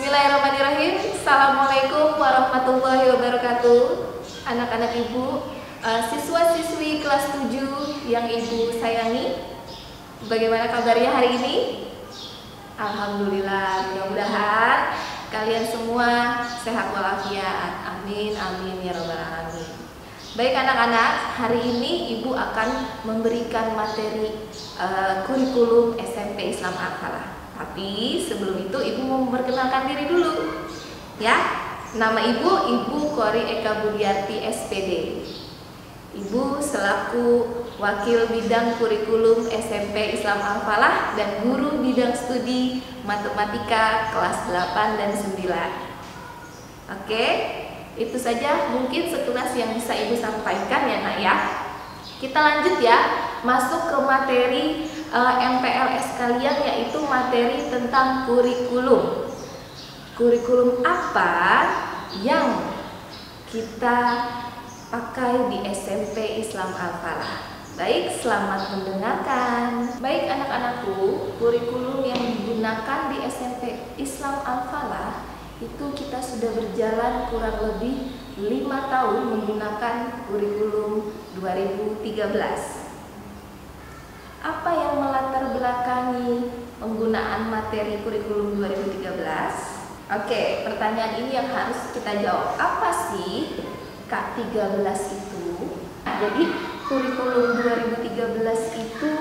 Bismillahirrahmanirrahim. Assalamualaikum warahmatullahi wabarakatuh. Anak-anak ibu, siswa-siswi kelas 7 yang ibu sayangi, bagaimana kabarnya hari ini? Alhamdulillah, mudah-mudahan kalian semua sehat walafiat. Amin, amin ya rabbal alamin. Baik anak-anak, hari ini ibu akan memberikan materi kurikulum SMP Islam Al-Falah. Tapi sebelum itu ibu mau memperkenalkan diri dulu, ya. Nama ibu Kori Eka Budiarti SPD. Ibu selaku wakil bidang kurikulum SMP Islam Al-Falah dan guru bidang studi matematika kelas 8 dan 9. Oke, itu saja mungkin sekilas yang bisa ibu sampaikan ya nak ya. Kita lanjut ya, masuk ke materi MPLS kalian, yaitu materi tentang kurikulum. Kurikulum apa yang kita pakai di SMP Islam Al-Falah? Baik, selamat mendengarkan. Baik anak-anakku, kurikulum yang digunakan di SMP Islam Al-Falah itu kita sudah berjalan kurang lebih 5 tahun menggunakan kurikulum 2013. Apa yang melatar belakangi penggunaan materi kurikulum 2013? Oke, pertanyaan ini yang harus kita jawab. Apa sih K13 itu? Jadi kurikulum 2013 itu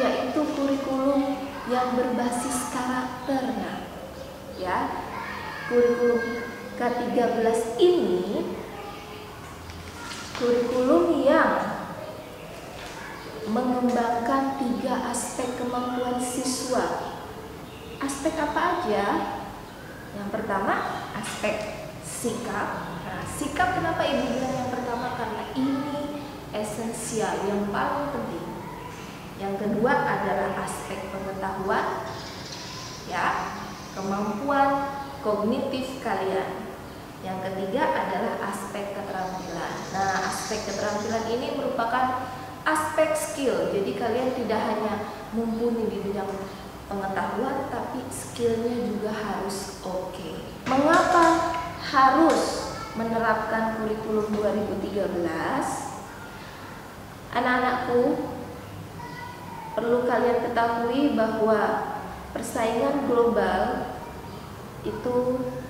yaitu kurikulum yang berbasis karakter. Nah, ya. Kurikulum K13 ini kurikulum yang mengembangkan 3 aspek kemampuan siswa. Aspek apa aja? Yang pertama, aspek sikap. Nah, sikap kenapa ibu bilang yang pertama? Karena ini esensial, yang paling penting. Yang kedua adalah aspek pengetahuan, ya, kemampuan kognitif kalian. Yang ketiga adalah aspek keterampilan. Nah, aspek keterampilan ini merupakan aspek skill. Jadi kalian tidak hanya mumpuni di bidang pengetahuan, tapi skillnya juga harus oke. Mengapa harus menerapkan kurikulum 2013? Anak-anakku, perlu kalian ketahui bahwa persaingan global itu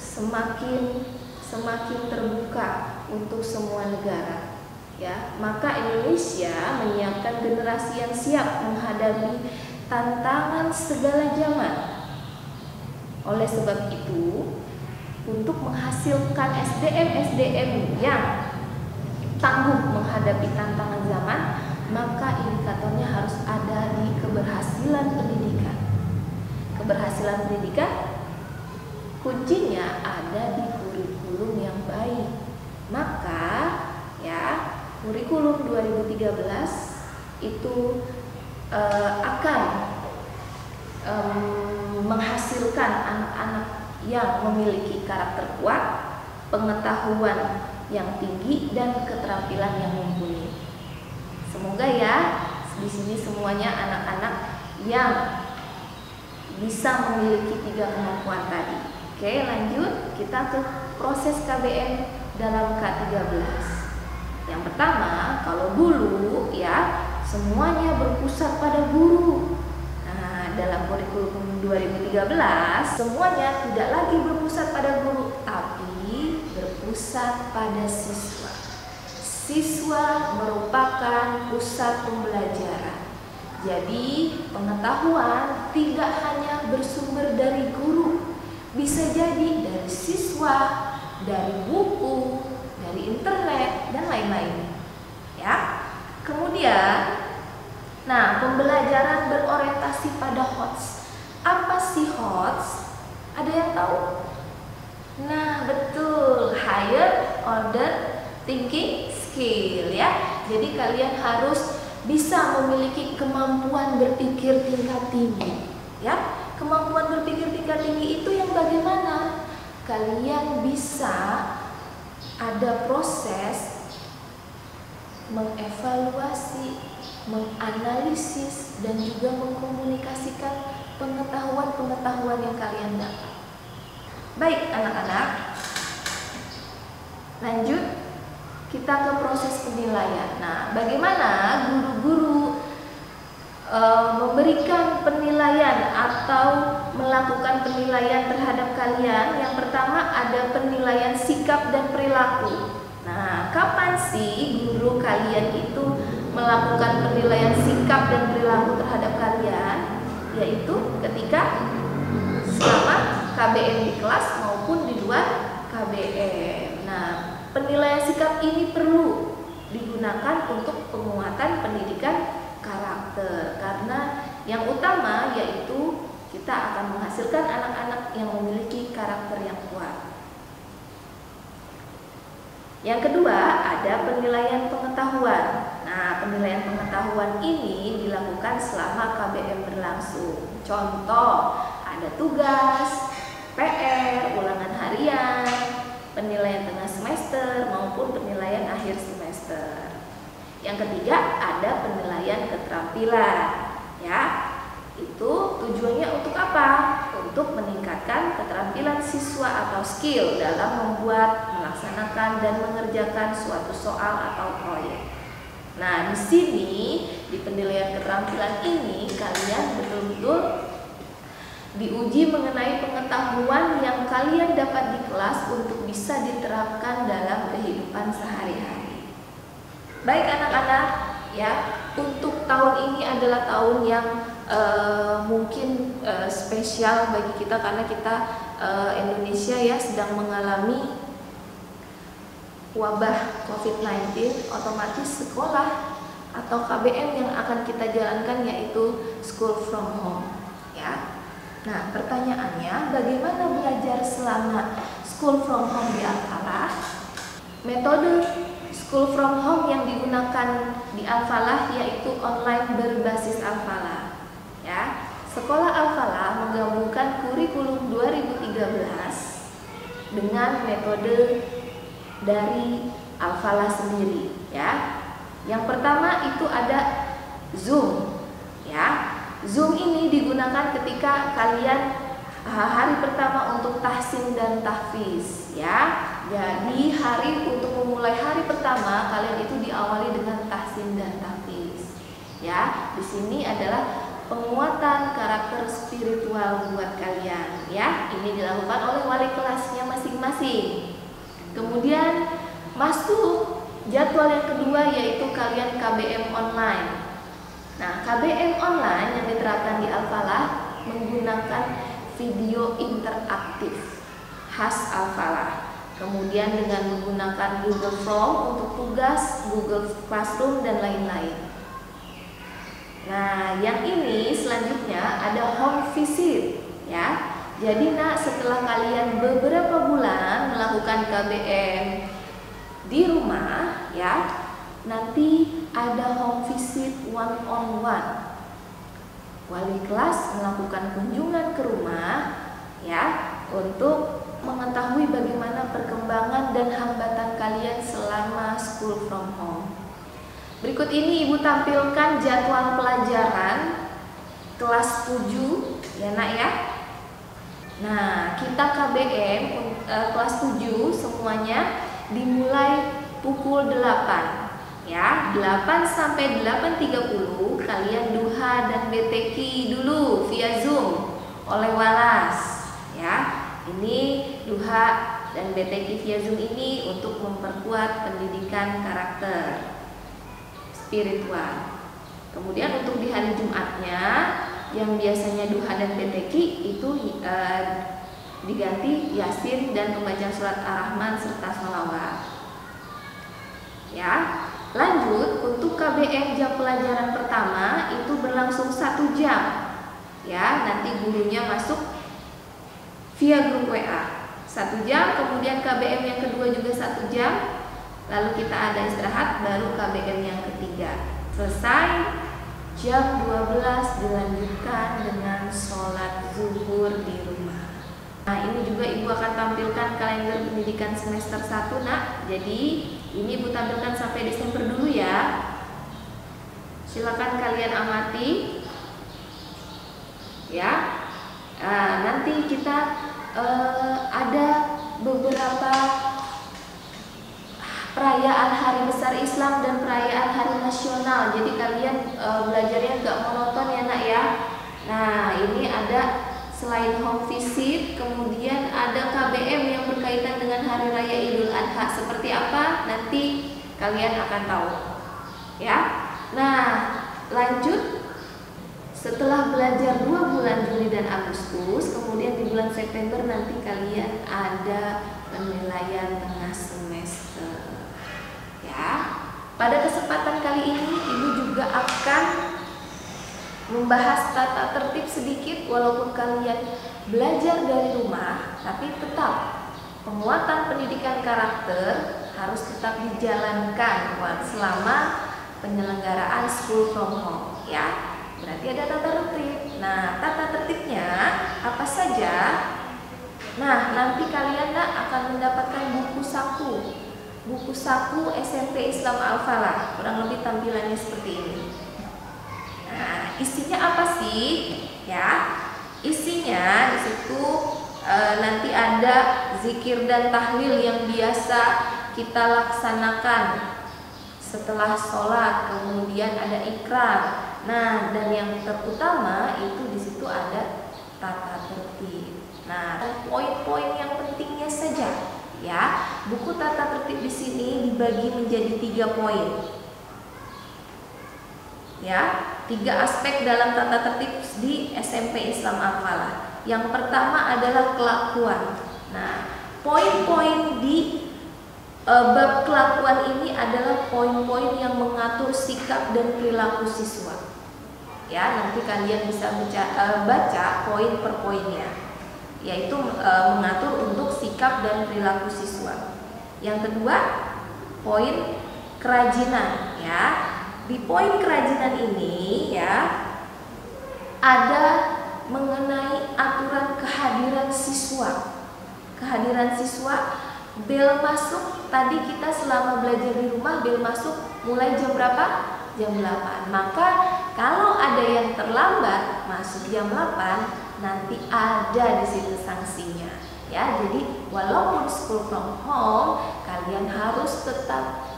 semakin terbuka untuk semua negara, ya. Maka Indonesia menyiapkan generasi yang siap menghadapi tantangan segala zaman. Oleh sebab itu, untuk menghasilkan SDM yang tangguh menghadapi tantangan zaman, maka indikatornya harus ada di keberhasilan pendidikan. Keberhasilan pendidikan kuncinya ada di kurikulum yang baik. Maka ya, kurikulum 2013 itu akan menghasilkan anak-anak yang memiliki karakter kuat, pengetahuan yang tinggi, dan keterampilan yang mumpuni. Semoga ya di sini semuanya anak-anak yang bisa memiliki 3 kemampuan tadi. Oke, lanjut kita ke proses KBM dalam K13. Yang pertama, kalau dulu ya semuanya berpusat pada guru. Nah, dalam kurikulum 2013 semuanya tidak lagi berpusat pada guru, tapi berpusat pada siswa. Siswa merupakan pusat pembelajaran. Jadi pengetahuan tidak hanya bersumber dari guru, bisa jadi dari siswa, dari buku, dari internet, dan lain-lain. Ya. Kemudian, nah, pembelajaran berorientasi pada HOTS. Apa sih HOTS? Ada yang tahu? Nah, betul, Higher Order Thinking Skill, ya. Jadi kalian harus bisa memiliki kemampuan berpikir tingkat tinggi, ya. Kemampuan berpikir tingkat tinggi itu yang bagaimana? Kalian bisa ada proses mengevaluasi, menganalisis, dan juga mengkomunikasikan pengetahuan-pengetahuan yang kalian dapat. Baik anak-anak, lanjut kita ke proses penilaian. Nah, bagaimana guru-guru memberikan penilaian atau melakukan penilaian terhadap kalian? Yang pertama ada penilaian sikap dan perilaku. Nah, kapan sih guru kalian itu melakukan penilaian sikap dan perilaku terhadap kalian? Yaitu ketika selama KBM di kelas maupun di luar KBM. Nah, penilaian sikap ini perlu digunakan untuk penguatan pendidikan karakter, karena yang utama yaitu kita akan menghasilkan anak-anak yang memiliki karakter yang kuat. Yang kedua ada penilaian pengetahuan. Nah, penilaian pengetahuan ini dilakukan selama KBM berlangsung. Contoh, ada tugas, PR, ulangan harian, penilaian tengah semester maupun penilaian akhir semester. Yang ketiga ada penilaian keterampilan, ya. Itu tujuannya untuk apa? Untuk meningkatkan keterampilan siswa atau skill dalam membuat, melaksanakan dan mengerjakan suatu soal atau proyek. Nah, di sini di penilaian keterampilan ini kalian betul-betul diuji mengenai pengetahuan yang kalian dapat di kelas untuk bisa diterapkan dalam kehidupan sehari-hari. Baik anak-anak, ya, untuk tahun ini adalah tahun yang mungkin spesial bagi kita karena kita Indonesia ya sedang mengalami wabah COVID-19. Otomatis sekolah atau KBM yang akan kita jalankan yaitu school from home, ya. Nah, pertanyaannya, bagaimana belajar selama school from home di Al-Falah? Metode school from home yang digunakan di Al-Falah yaitu online berbasis Al-Falah. Ya, Sekolah Al-Falah menggabungkan kurikulum 2013 dengan metode dari Al-Falah sendiri. Ya, yang pertama itu ada Zoom. Ya. Zoom ini digunakan ketika kalian hari pertama untuk tahsin dan tahfiz, ya. Jadi hari untuk memulai hari pertama kalian itu diawali dengan tahsin dan tahfiz. Ya, di sini adalah penguatan karakter spiritual buat kalian, ya. Ini dilakukan oleh wali kelasnya masing-masing. Kemudian masuk jadwal yang kedua yaitu kalian KBM online. Nah, KBM online yang diterapkan di Al-Falah menggunakan video interaktif khas Al-Falah. Kemudian dengan menggunakan Google Form untuk tugas, Google Classroom dan lain-lain. Nah, yang ini selanjutnya ada home visit, ya. Jadi nak, setelah kalian beberapa bulan melakukan KBM di rumah, ya, nanti ada home visit one on one. Wali kelas melakukan kunjungan ke rumah, ya, untuk mengetahui bagaimana perkembangan dan hambatan kalian selama school from home. Berikut ini Ibu tampilkan jadwal pelajaran kelas 7, ya nak ya. Nah, kita KBM kelas 7 semuanya dimulai pukul 8. Ya, 8 sampai 8.30 kalian duha dan BTQ dulu via Zoom oleh Walas. Ya, ini duha dan BTQ via Zoom ini untuk memperkuat pendidikan karakter spiritual. Kemudian untuk di hari Jumatnya yang biasanya duha dan BTQ itu diganti Yasin dan pembacaan surat Ar-Rahman serta sholawat. Ya. Lanjut, untuk KBM jam pelajaran pertama itu berlangsung 1 jam. Ya, nanti gurunya masuk via grup WA 1 jam, kemudian KBM yang kedua juga 1 jam. Lalu kita ada istirahat, baru KBM yang ketiga. Selesai jam 12 dilanjutkan dengan sholat zuhur di rumah. Nah, ini juga Ibu akan tampilkan kalender pendidikan semester 1, nak. Jadi ini Ibu tampilkan sampai Desember dulu ya. Silakan kalian amati. Ya. Nanti kita ada beberapa perayaan hari besar Islam dan perayaan hari nasional. Jadi kalian belajarnya nggak monoton ya nak ya. Nah ini ada selain home visit, kemudian ada KBM yang berkaitan dengan Hari Raya Idul Adha. Seperti apa? Nanti kalian akan tahu. Ya. Nah, lanjut. Setelah belajar 2 bulan Juli dan Agustus, kemudian di bulan September nanti kalian ada penilaian tengah semester. Ya. Pada kesempatan kali ini Ibu juga akan membahas tata tertib sedikit, walaupun kalian belajar dari rumah, tapi tetap penguatan pendidikan karakter harus tetap dijalankan selama penyelenggaraan school from home ya. Berarti ada tata tertib. Nah, tata tertibnya apa saja? Nah, nanti kalian akan mendapatkan buku saku. Buku saku SMP Islam Al-Falah. Kurang lebih tampilannya seperti ini. Nah, isinya apa sih? Ya, isinya di situ nanti ada zikir dan tahlil yang biasa kita laksanakan setelah sholat, kemudian ada ikrar. Nah, dan yang terutama itu di situ ada tata tertib. Nah, poin-poin yang pentingnya saja, ya. Buku tata tertib di sini dibagi menjadi 3 poin. Ya, 3 aspek dalam tata tertib di SMP Islam Al-Falah. Yang pertama adalah kelakuan. Nah, poin-poin di bab kelakuan ini adalah poin-poin yang mengatur sikap dan perilaku siswa. Ya, nanti kalian bisa baca poin per poinnya, yaitu mengatur untuk sikap dan perilaku siswa. Yang kedua, poin kerajinan. Ya, di poin kerajinan ini ya ada mengenai aturan kehadiran siswa. Kehadiran siswa, bel masuk, tadi kita selama belajar di rumah bel masuk mulai jam berapa? Jam 8. Maka kalau ada yang terlambat masuk jam 8, nanti ada di situ sanksinya. Ya, jadi walaupun school from home, kalian harus tetap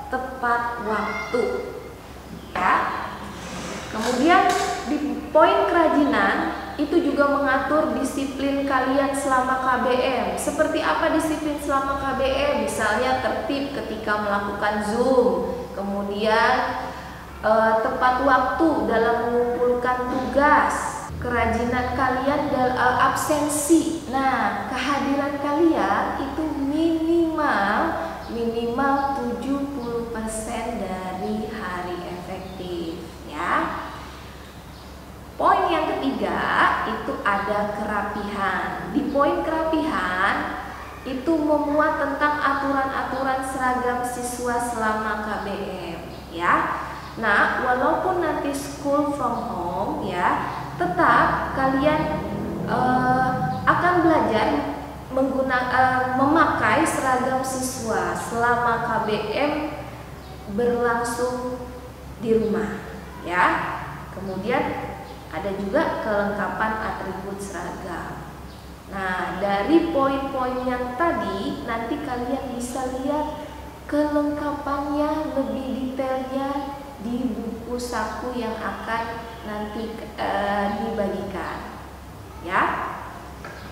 tepat waktu. Ya. Kemudian di poin kerajinan itu juga mengatur disiplin kalian selama KBM. Seperti apa disiplin selama KBM? Misalnya tertib ketika melakukan Zoom, kemudian tepat waktu dalam mengumpulkan tugas, kerajinan kalian dalam absensi. Nah, kehadiran kalian itu minimal 70% dari hari efektif, ya. Poin yang ketiga itu ada kerapihan. Di poin kerapihan itu memuat tentang aturan-aturan seragam siswa selama KBM, ya. Nah, walaupun nanti school from home ya, tetap kalian akan belajar memakai seragam siswa selama KBM berlangsung di rumah, ya. Kemudian ada juga kelengkapan atribut seragam. Nah, dari poin-poin yang tadi nanti kalian bisa lihat kelengkapannya lebih detailnya di buku saku yang akan nanti dibagikan. Ya.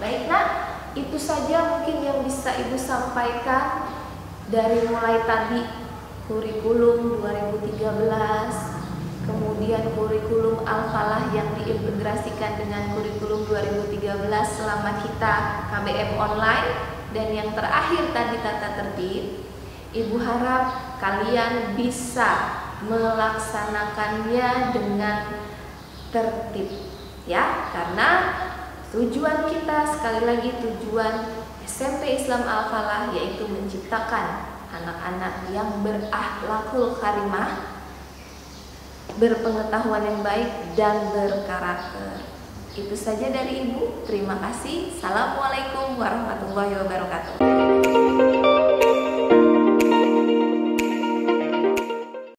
Baik nak, itu saja mungkin yang bisa Ibu sampaikan dari mulai tadi kurikulum 2013, kemudian kurikulum Al-Falah yang diintegrasikan dengan kurikulum 2013 selama kita KBM online, dan yang terakhir tadi tata tertib. Ibu harap kalian bisa melaksanakannya dengan tertib, ya, karena tujuan kita, sekali lagi tujuan SMP Islam Al-Falah yaitu menciptakan anak-anak yang berakhlakul karimah, berpengetahuan yang baik dan berkarakter. Itu saja dari Ibu. Terima kasih. Assalamualaikum warahmatullahi wabarakatuh.